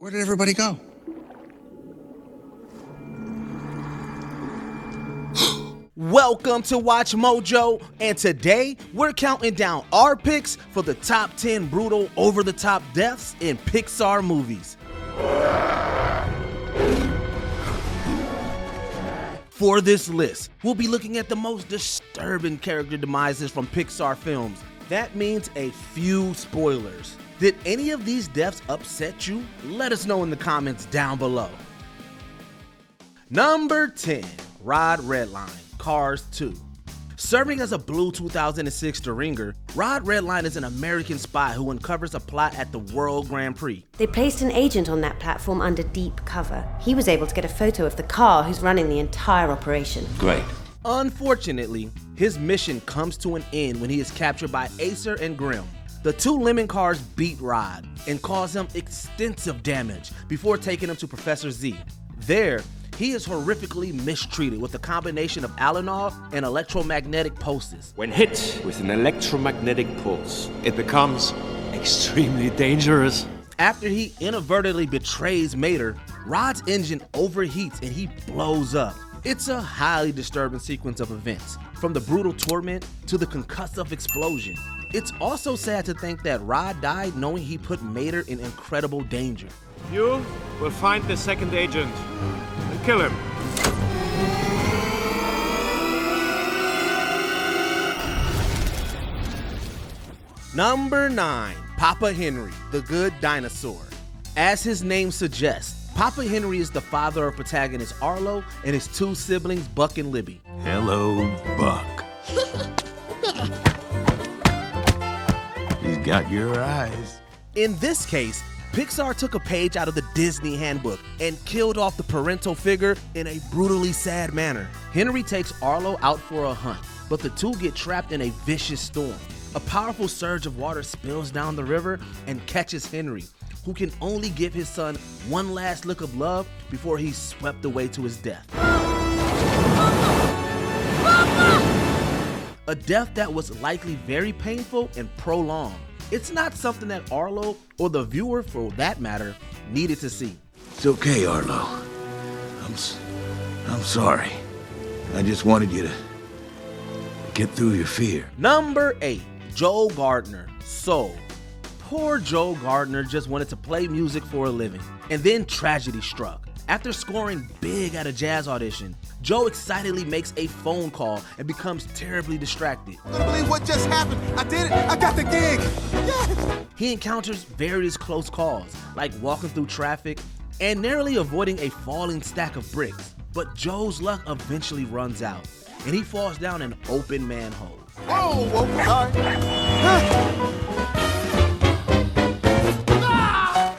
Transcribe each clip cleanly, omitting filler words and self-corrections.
Where did everybody go? Welcome to Watch Mojo, and today we're counting down our picks for the top 10 brutal over-the-top deaths in Pixar movies. For this list, we'll be looking at the most disturbing character demises from Pixar films. That means a few spoilers. Did any of these deaths upset you? Let us know in the comments down below. Number 10, Rod Redline, Cars 2. Serving as a blue 2006 Deringer, Rod Redline is an American spy who uncovers a plot at the World Grand Prix. They placed an agent on that platform under deep cover. He was able to get a photo of the car who's running the entire operation. Great. Unfortunately, his mission comes to an end when he is captured by Acer and Grimm. The two lemon cars beat Rod and cause him extensive damage before taking him to Professor Z. There, he is horrifically mistreated with a combination of Alanol and electromagnetic pulses. When hit with an electromagnetic pulse, it becomes extremely dangerous. After he inadvertently betrays Mater, Rod's engine overheats and he blows up. It's a highly disturbing sequence of events, from the brutal torment to the concussive explosion. It's also sad to think that Rod died knowing he put Mater in incredible danger. You will find the second agent and kill him. Number 9, Papa Henry, the Good Dinosaur. As his name suggests, Papa Henry is the father of protagonist Arlo and his two siblings, Buck and Libby. Hello, Buck. He's got your eyes. In this case, Pixar took a page out of the Disney handbook and killed off the parental figure in a brutally sad manner. Henry takes Arlo out for a hunt, but the two get trapped in a vicious storm. A powerful surge of water spills down the river and catches Henry, who can only give his son one last look of love before he's swept away to his death. A death that was likely very painful and prolonged. It's not something that Arlo, or the viewer for that matter, needed to see. It's okay, Arlo. I'm sorry. I just wanted you to get through your fear. Number 8, Joe Gardner, Soul. Poor Joe Gardner just wanted to play music for a living, and then tragedy struck. After scoring big at a jazz audition, Joe excitedly makes a phone call and becomes terribly distracted. I don't believe what just happened. I did it. I got the gig. Yes. He encounters various close calls, like walking through traffic and narrowly avoiding a falling stack of bricks. But Joe's luck eventually runs out, and he falls down an open manhole. Whoa, sorry.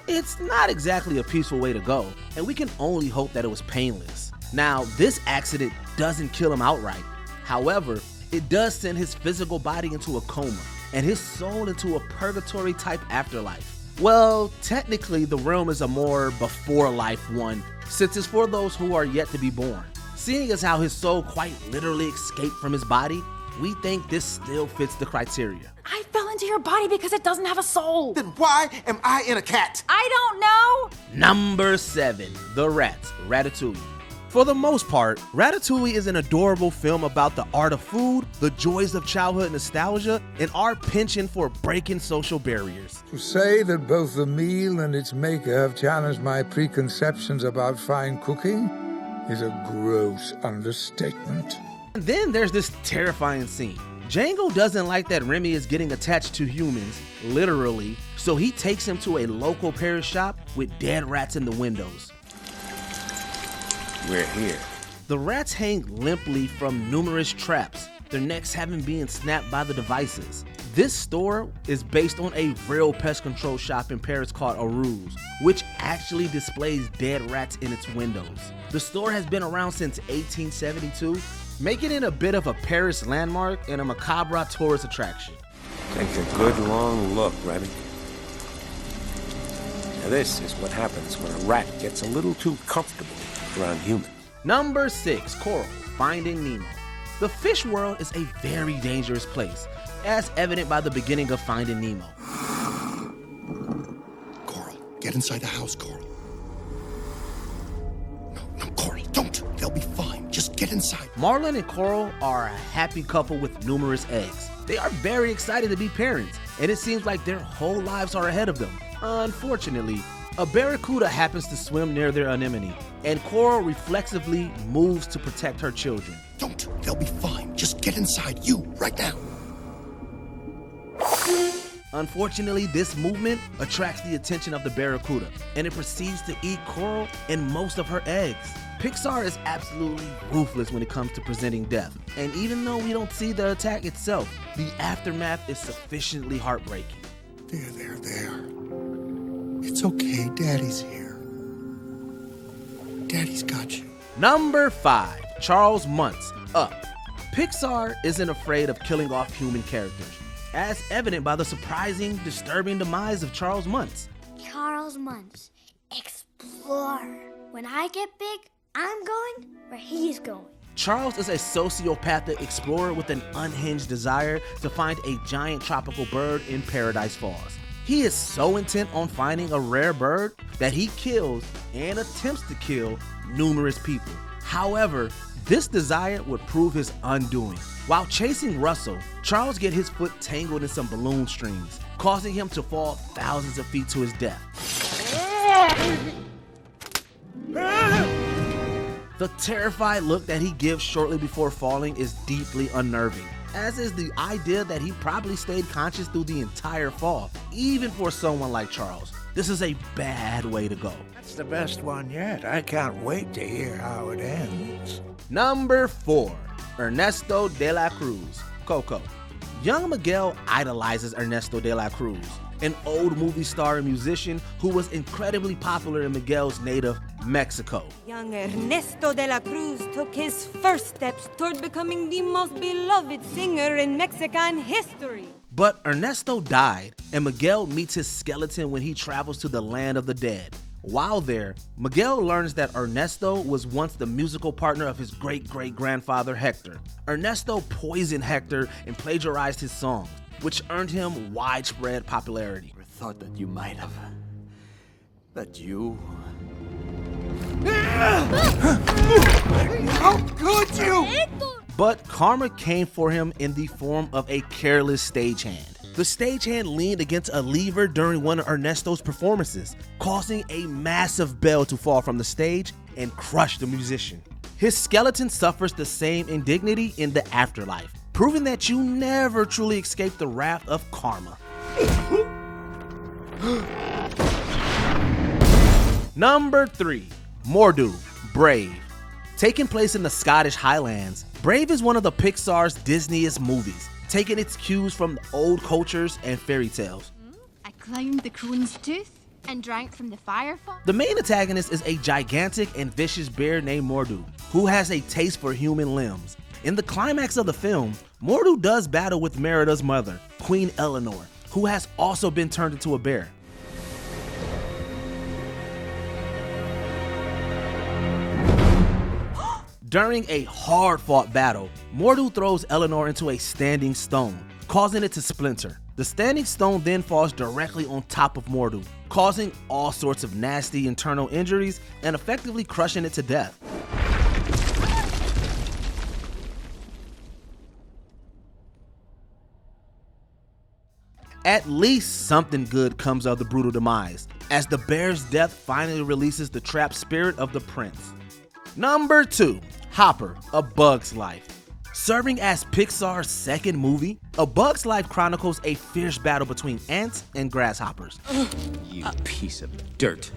It's not exactly a peaceful way to go, and we can only hope that it was painless. Now, this accident doesn't kill him outright. However, it does send his physical body into a coma, and his soul into a purgatory-type afterlife. Well, technically, the realm is a more before-life one, since it's for those who are yet to be born. Seeing as how his soul quite literally escaped from his body, we think this still fits the criteria. I fell into your body because it doesn't have a soul. Then why am I in a cat? I don't know. Number 7, The Rats, Ratatouille. For the most part, Ratatouille is an adorable film about the art of food, the joys of childhood nostalgia, and our penchant for breaking social barriers. To say that both the meal and its maker have challenged my preconceptions about fine cooking is a gross understatement. And then there's this terrifying scene. Django doesn't like that Remy is getting attached to humans, literally, so he takes him to a local Paris shop with dead rats in the windows. We're here. The rats hang limply from numerous traps, their necks having been snapped by the devices. This store is based on a real pest control shop in Paris called Arouge, which actually displays dead rats in its windows. The store has been around since 1872, making it a bit of a Paris landmark and a macabre tourist attraction. Take a good long look, Remy. Now this is what happens when a rat gets a little too comfortable around humans. Number 6, Coral, Finding Nemo. The fish world is a very dangerous place, as evident by the beginning of Finding Nemo. Coral, get inside the house, Coral. Don't. They'll be fine. Just get inside. Marlin and Coral are a happy couple with numerous eggs. They are very excited to be parents, and it seems like their whole lives are ahead of them. Unfortunately, a barracuda happens to swim near their anemone, and Coral reflexively moves to protect her children. Don't. They'll be fine. Just get inside. You, right now. Unfortunately, this movement attracts the attention of the barracuda, and it proceeds to eat Coral and most of her eggs. Pixar is absolutely ruthless when it comes to presenting death, and even though we don't see the attack itself, the aftermath is sufficiently heartbreaking. There. It's okay. Daddy's here. Daddy's got you. Number 5, Charles Muntz, Up. Pixar isn't afraid of killing off human characters, as evident by the surprising, disturbing demise of Charles Muntz. Charles Muntz, explorer. When I get big, I'm going where he's going. Charles is a sociopathic explorer with an unhinged desire to find a giant tropical bird in Paradise Falls. He is so intent on finding a rare bird that he kills and attempts to kill numerous people. However, this desire would prove his undoing. While chasing Russell, Charles gets his foot tangled in some balloon strings, causing him to fall thousands of feet to his death. The terrified look that he gives shortly before falling is deeply unnerving, as is the idea that he probably stayed conscious through the entire fall, even for someone like Charles. This is a bad way to go. That's the best one yet. I can't wait to hear how it ends. Number 4, Ernesto De La Cruz, Coco. Young Miguel idolizes Ernesto De La Cruz, an old movie star and musician who was incredibly popular in Miguel's native Mexico. Young Ernesto De La Cruz took his first steps toward becoming the most beloved singer in Mexican history. But Ernesto died, and Miguel meets his skeleton when he travels to the land of the dead. While there, Miguel learns that Ernesto was once the musical partner of his great-great-grandfather Hector. Ernesto poisoned Hector and plagiarized his songs, which earned him widespread popularity. I thought that you might have. That you... How could you? But karma came for him in the form of a careless stagehand. The stagehand leaned against a lever during one of Ernesto's performances, causing a massive bell to fall from the stage and crush the musician. His skeleton suffers the same indignity in the afterlife, proving that you never truly escape the wrath of karma. Number 3, Mordu, Brave. Taking place in the Scottish Highlands, Brave is one of the Pixar's Disneyest movies, taking its cues from old cultures and fairy tales. I climbed the crone's tooth and drank from the firefall. The main antagonist is a gigantic and vicious bear named Mordu, who has a taste for human limbs. In the climax of the film, Mordu does battle with Merida's mother, Queen Eleanor, who has also been turned into a bear. During a hard-fought battle, Mordu throws Eleanor into a standing stone, causing it to splinter. The standing stone then falls directly on top of Mordu, causing all sorts of nasty internal injuries and effectively crushing it to death. At least something good comes of the brutal demise, as the bear's death finally releases the trapped spirit of the prince. Number 2, Hopper, A Bug's Life. Serving as Pixar's second movie, A Bug's Life chronicles a fierce battle between ants and grasshoppers. You piece of dirt.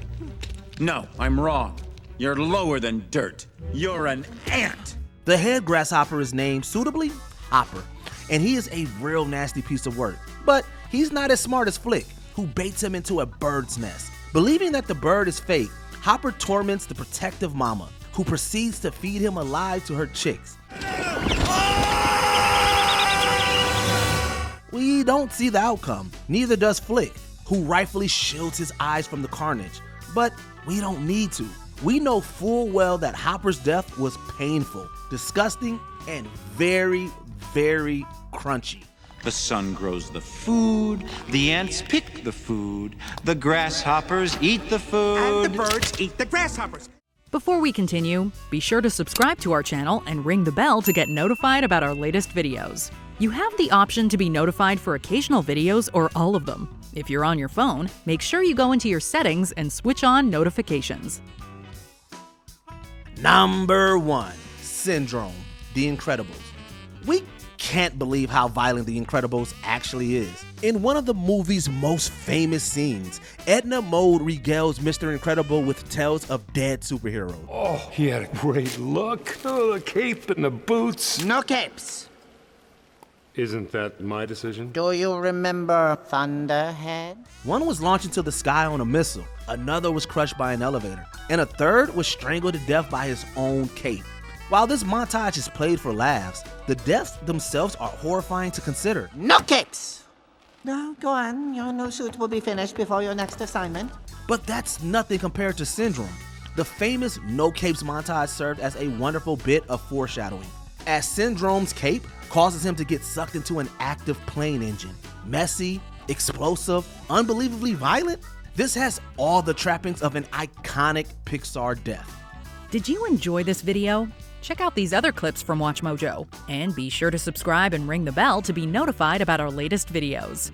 No, I'm wrong. You're lower than dirt. You're an ant. The head grasshopper is named suitably Hopper, and he is a real nasty piece of work. But he's not as smart as Flick, who baits him into a bird's nest. Believing that the bird is fake, Hopper torments the protective mama, who proceeds to feed him alive to her chicks. We don't see the outcome, neither does Flick, who rightfully shields his eyes from the carnage. But we don't need to. We know full well that Hopper's death was painful, disgusting, and very, very crunchy. The sun grows the food, the ants pick the food, the grasshoppers eat the food. And the birds eat the grasshoppers. Before we continue, be sure to subscribe to our channel and ring the bell to get notified about our latest videos. You have the option to be notified for occasional videos or all of them. If you're on your phone, make sure you go into your settings and switch on notifications. Number 1. Syndrome, The Incredibles. We can't believe how violent The Incredibles actually is. In one of the movie's most famous scenes, Edna Mode regales Mr. Incredible with tales of dead superheroes. Oh, he had a great look. Oh, the cape and the boots. No capes. Isn't that my decision? Do you remember Thunderhead? One was launched into the sky on a missile, another was crushed by an elevator, and a third was strangled to death by his own cape. While this montage is played for laughs, the deaths themselves are horrifying to consider. No capes! No, go on. Your new suit will be finished before your next assignment. But that's nothing compared to Syndrome. The famous no capes montage served as a wonderful bit of foreshadowing, as Syndrome's cape causes him to get sucked into an active plane engine. Messy, explosive, unbelievably violent. This has all the trappings of an iconic Pixar death. Did you enjoy this video? Check out these other clips from WatchMojo, and be sure to subscribe and ring the bell to be notified about our latest videos.